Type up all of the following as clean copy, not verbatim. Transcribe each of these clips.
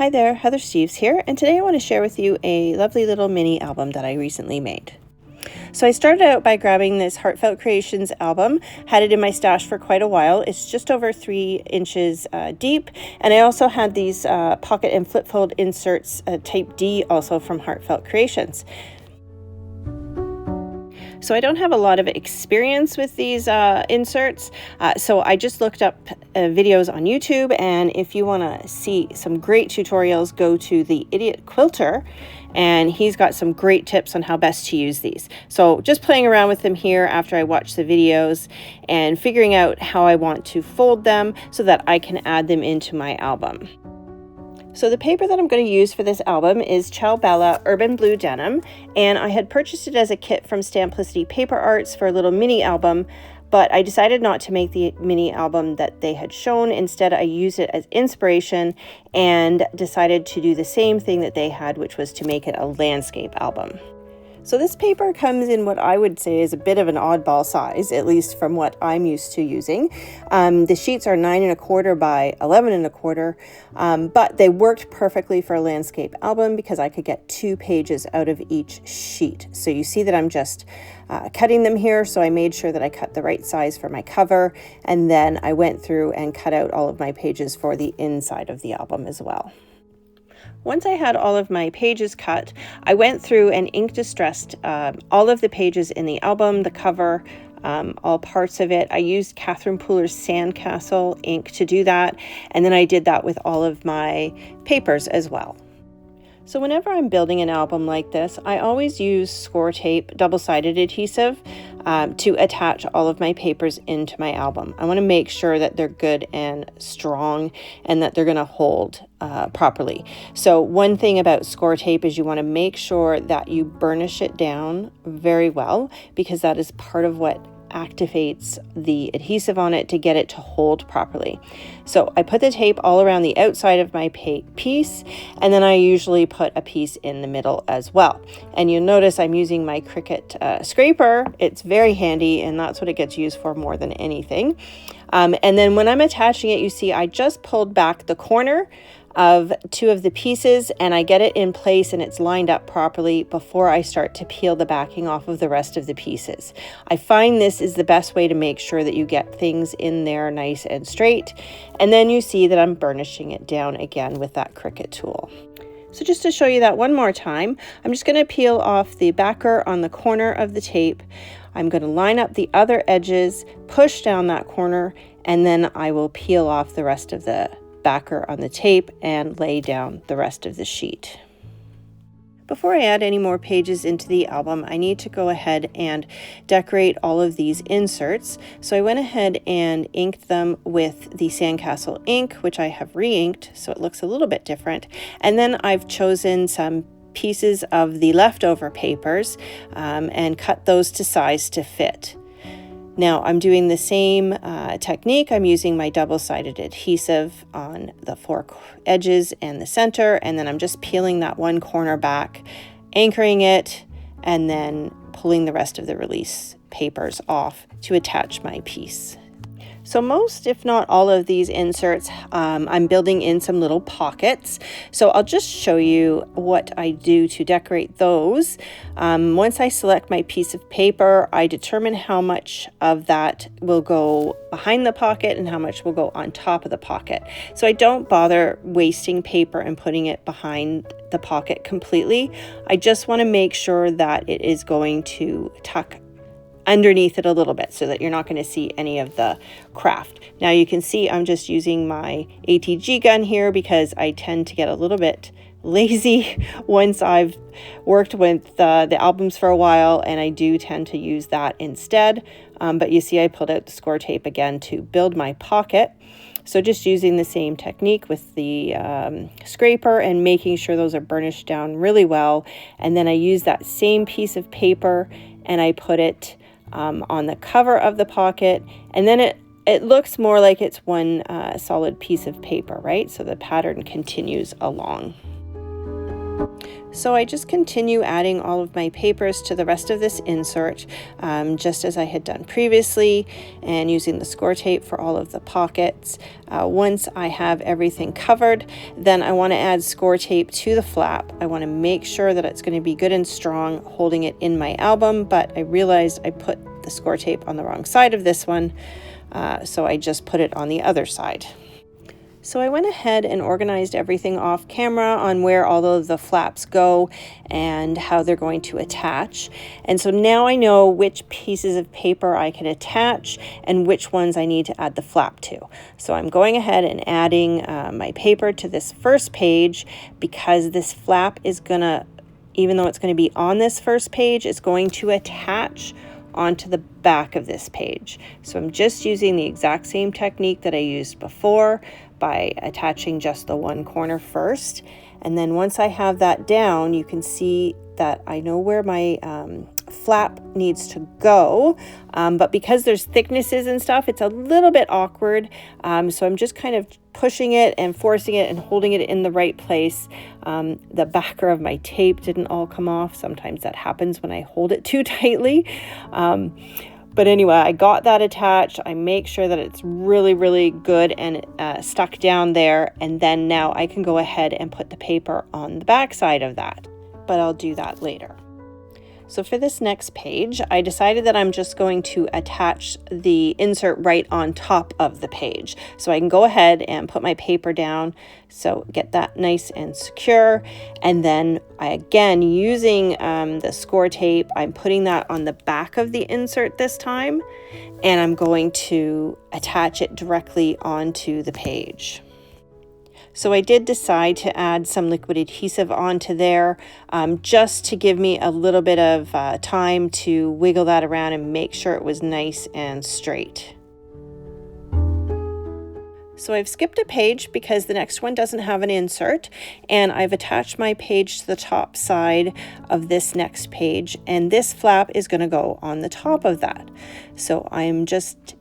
Hi there, Heather Steves here, and today I want to share with you a lovely little mini album that I recently made. So I started out by grabbing this Heartfelt Creations album, had it in my stash for quite a while. It's just over 3 inches deep, and I also had these pocket and flip fold inserts, type D, also from Heartfelt Creations. So I don't have a lot of experience with these inserts, so I just looked up videos on YouTube, and if you want to see some great tutorials, go to the Idiot Quilter, and he's got some great tips on how best to use these. So just playing around with them here after I watch the videos and figuring out how I want to fold them so that I can add them into my album. So the paper that I'm going to use for this album is Ciao Urban Blue Denim, and I had purchased it as a kit from Stamplicity Paper Arts for a little mini album, but I decided not to make the mini album that they had shown. Instead, I used it as inspiration and decided to do the same thing that they had, which was to make it a landscape album. So this paper comes in what I would say is a bit of an oddball size, at least from what I'm used to using. The sheets are 9 1/4 by 11 1/4, but they worked perfectly for a landscape album because I could get 2 pages out of each sheet. So you see that I'm just cutting them here, so I made sure that I cut the right size for my cover, and then I went through and cut out all of my pages for the inside of the album as well. Once I had all of my pages cut, I went through and ink distressed all of the pages in the album, the cover, all parts of it. I used Catherine Pooler's Sandcastle ink to do that, and then I did that with all of my papers as well. So whenever I'm building an album like this, I always use score tape, double-sided adhesive, to attach all of my papers into my album. I want to make sure that they're good and strong and that they're going to hold properly. So one thing about score tape is you want to make sure that you burnish it down very well, because that is part of what activates the adhesive on it to get it to hold properly. So I put the tape all around the outside of my piece, and then I usually put a piece in the middle as well. And you'll notice I'm using my Cricut scraper. It's very handy, and that's what it gets used for more than anything. And then when I'm attaching it, you see I just pulled back the corner of 2 of the pieces, and I get it in place and it's lined up properly before I start to peel the backing off of the rest of the pieces. I find this is the best way to make sure that you get things in there nice and straight, and then you see that I'm burnishing it down again with that Cricut tool. So just to show you that one more time, I'm just going to peel off the backer on the corner of the tape. I'm going to line up the other edges, push down that corner, and then I will peel off the rest of the backer on the tape and lay down the rest of the sheet. Before I add any more pages into the album, I need to go ahead and decorate all of these inserts. So I went ahead and inked them with the Sandcastle ink, which I have re-inked, so it looks a little bit different. And then I've chosen some pieces of the leftover papers and cut those to size to fit. Now I'm doing the same technique. I'm using my double-sided adhesive on the 4 edges and the center, and then I'm just peeling that one corner back, anchoring it, and then pulling the rest of the release papers off to attach my piece. So most, if not all of these inserts, I'm building in some little pockets. So I'll just show you what I do to decorate those. Once I select my piece of paper, I determine how much of that will go behind the pocket and how much will go on top of the pocket. So I don't bother wasting paper and putting it behind the pocket completely. I just want to make sure that it is going to tuck underneath it a little bit so that you're not going to see any of the craft. Now you can see I'm just using my ATG gun here because I tend to get a little bit lazy once I've worked with the albums for a while, and I do tend to use that instead. But you see I pulled out the score tape again to build my pocket. So just using the same technique with the scraper and making sure those are burnished down really well. And then I use that same piece of paper and I put it on the cover of the pocket, and then it looks more like it's one solid piece of paper, right? So the pattern continues along. So I just continue adding all of my papers to the rest of this insert, just as I had done previously, and using the score tape for all of the pockets. Once I have everything covered, then I want to add score tape to the flap. I want to make sure that it's going to be good and strong holding it in my album, but I realized I put the score tape on the wrong side of this one, so I just put it on the other side. So I went ahead and organized everything off camera on where all of the flaps go and how they're going to attach. And so now I know which pieces of paper I can attach and which ones I need to add the flap to. So I'm going ahead and adding my paper to this first page, because this flap is gonna, even though it's going to be on this first page, it's going to attach onto the back of this page. So I'm just using the exact same technique that I used before by attaching just the one corner first. And then once I have that down, you can see that I know where my flap needs to go, but because there's thicknesses and stuff, it's a little bit awkward. So I'm just kind of pushing it and forcing it and holding it in the right place. The backer of my tape didn't all come off. Sometimes that happens when I hold it too tightly. But anyway, I got that attached. I make sure that it's really, really good and stuck down there. And then now I can go ahead and put the paper on the back side of that. But I'll do that later. So for this next page, I decided that I'm just going to attach the insert right on top of the page. So I can go ahead and put my paper down, so get that nice and secure. And then again, using the score tape, I'm putting that on the back of the insert this time, and I'm going to attach it directly onto the page. So I did decide to add some liquid adhesive onto there, just to give me a little bit of time to wiggle that around and make sure it was nice and straight. So I've skipped a page because the next one doesn't have an insert, and I've attached my page to the top side of this next page, and this flap is going to go on the top of that. So I'm just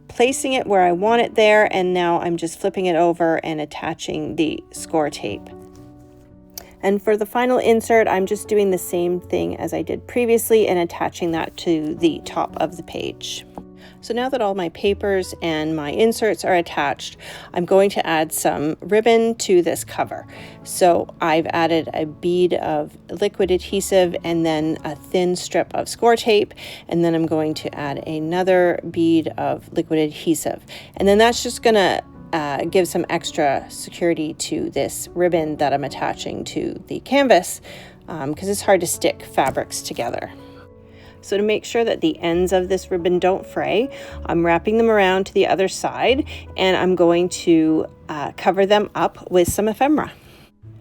placing it where I want it there, and now I'm just flipping it over and attaching the score tape. And for the final insert, I'm just doing the same thing as I did previously and attaching that to the top of the page. So now that all my papers and my inserts are attached, I'm going to add some ribbon to this cover. So I've added a bead of liquid adhesive and then a thin strip of score tape, and then I'm going to add another bead of liquid adhesive. And then that's just going to give some extra security to this ribbon that I'm attaching to the canvas, because it's hard to stick fabrics together. So to make sure that the ends of this ribbon don't fray, I'm wrapping them around to the other side, and I'm going to cover them up with some ephemera.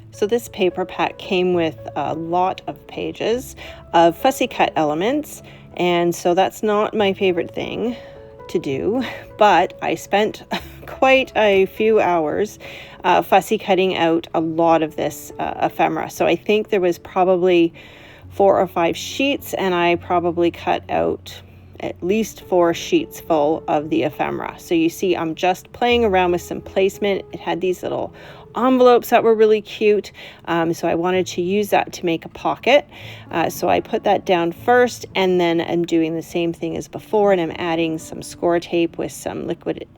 So this paper pack came with a lot of pages of fussy cut elements, and so that's not my favorite thing to do, but I spent quite a few hours fussy cutting out a lot of this ephemera. So I think there was probably 4 or 5 sheets, and I probably cut out at least 4 sheets full of the ephemera. So you see, I'm just playing around with some placement. It had these little envelopes that were really cute, so I wanted to use that to make a pocket. So I put that down first, and then I'm doing the same thing as before, and I'm adding some score tape with some liquid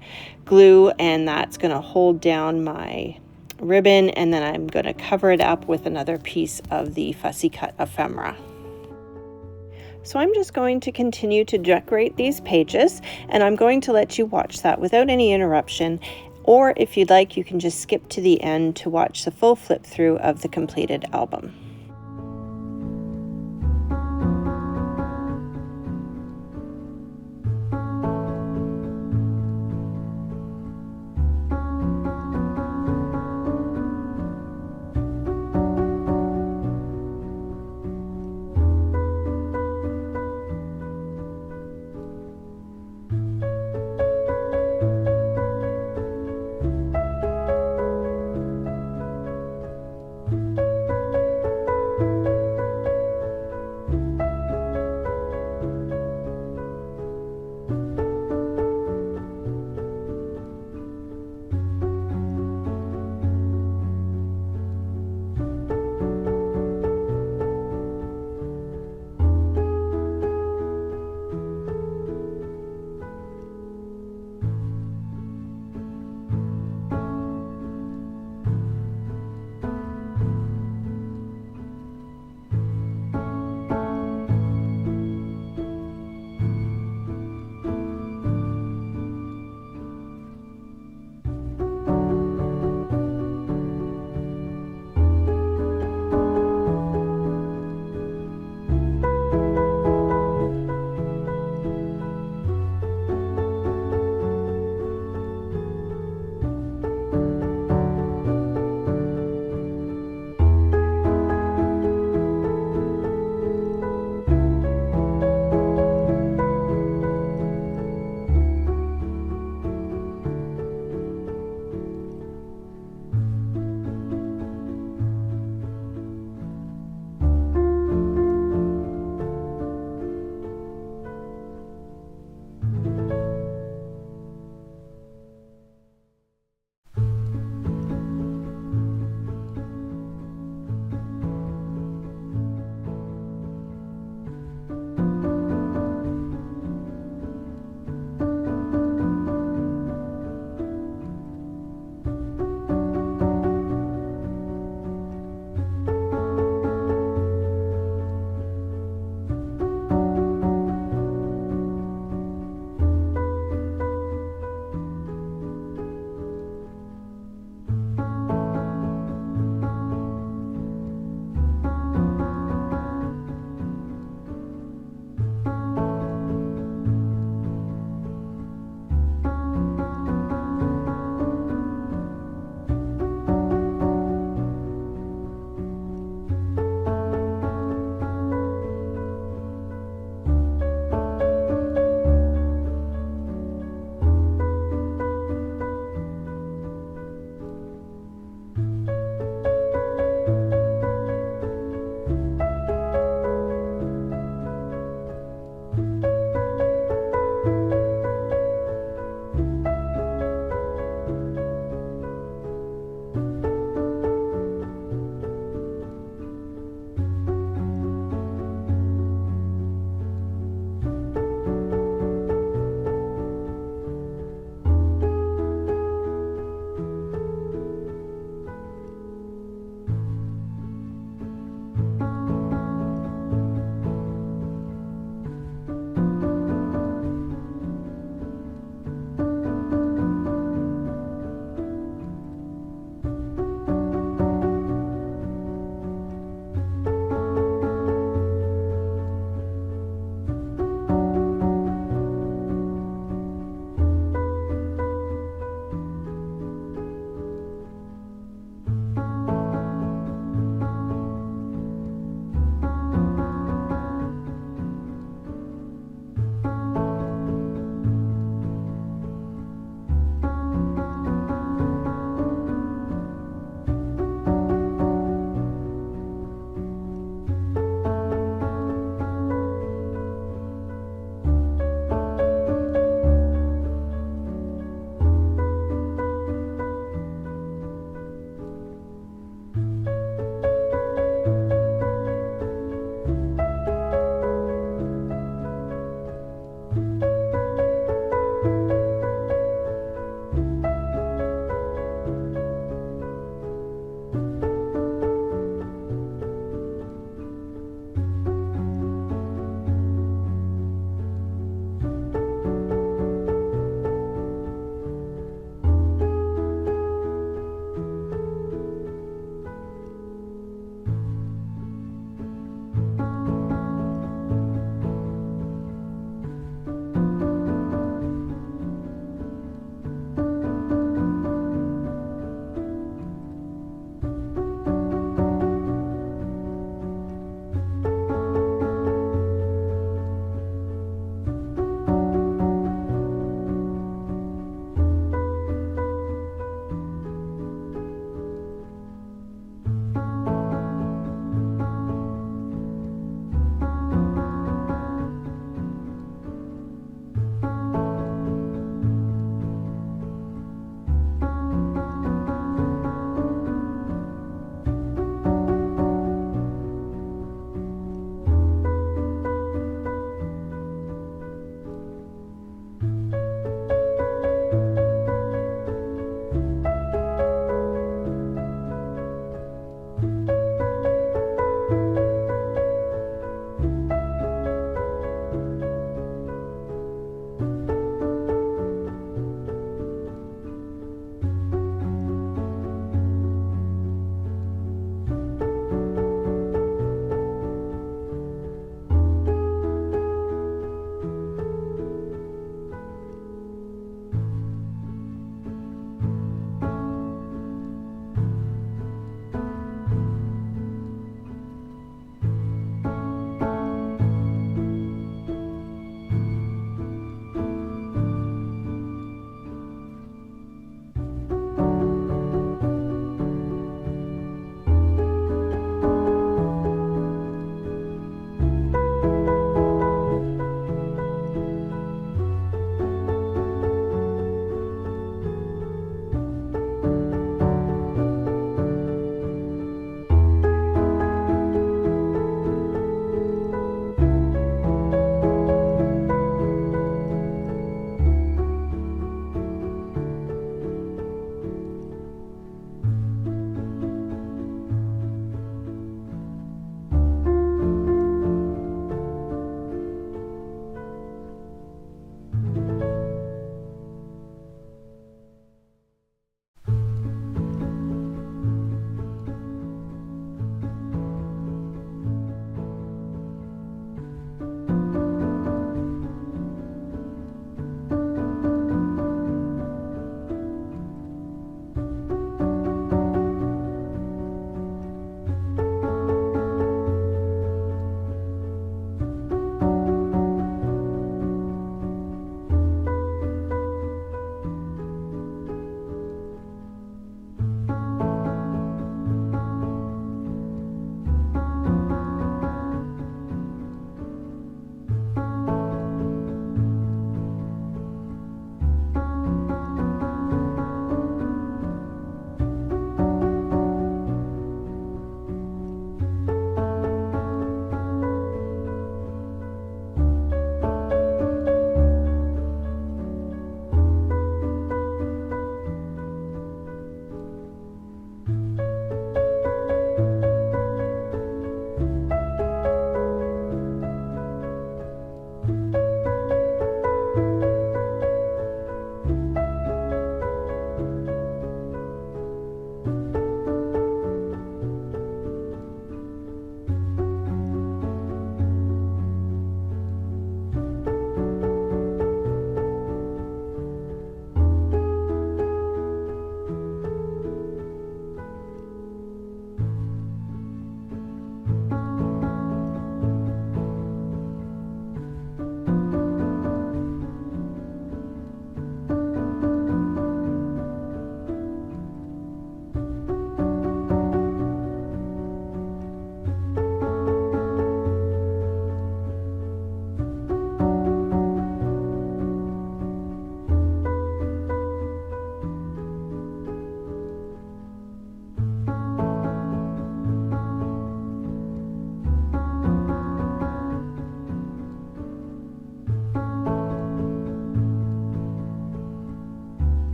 glue, and that's going to hold down my ribbon, and then I'm going to cover it up with another piece of the fussy cut ephemera. So I'm just going to continue to decorate these pages, and I'm going to let you watch that without any interruption, or if you'd like, you can just skip to the end to watch the full flip through of the completed album.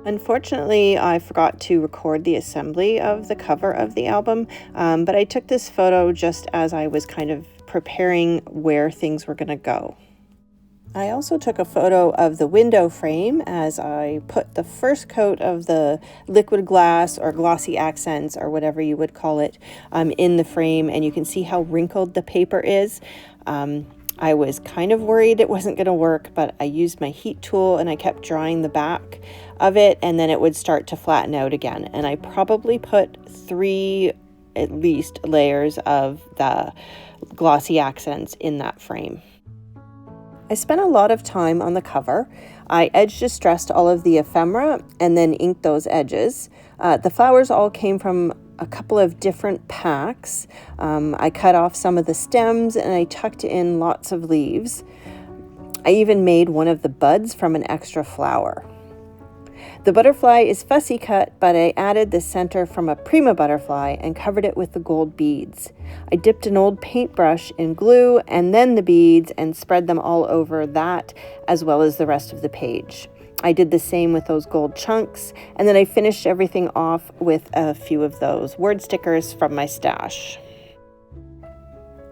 Unfortunately, I forgot to record the assembly of the cover of the album, but I took this photo just as I was kind of preparing where things were going to go. I also took a photo of the window frame as I put the first coat of the liquid glass or glossy accents or whatever you would call it in the frame, and you can see how wrinkled the paper is. I was kind of worried it wasn't going to work, but I used my heat tool and I kept drying the back of it, and then it would start to flatten out again. And I probably put 3 at least layers of the glossy accents in that frame. I spent a lot of time on the cover. I edge distressed all of the ephemera and then inked those edges. The flowers all came from a couple of different packs. I cut off some of the stems and I tucked in lots of leaves. I even made one of the buds from an extra flower. The butterfly is fussy cut, but I added the center from a prima butterfly and covered it with the gold beads. I dipped an old paintbrush in glue and then the beads and spread them all over that as well as the rest of the page. I did the same with those gold chunks, and then I finished everything off with a few of those word stickers from my stash.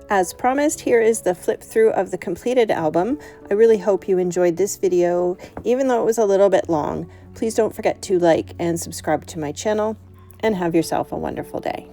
As promised, here is the flip through of the completed album. I really hope you enjoyed this video, even though it was a little bit long. Please don't forget to like and subscribe to my channel, and have yourself a wonderful day.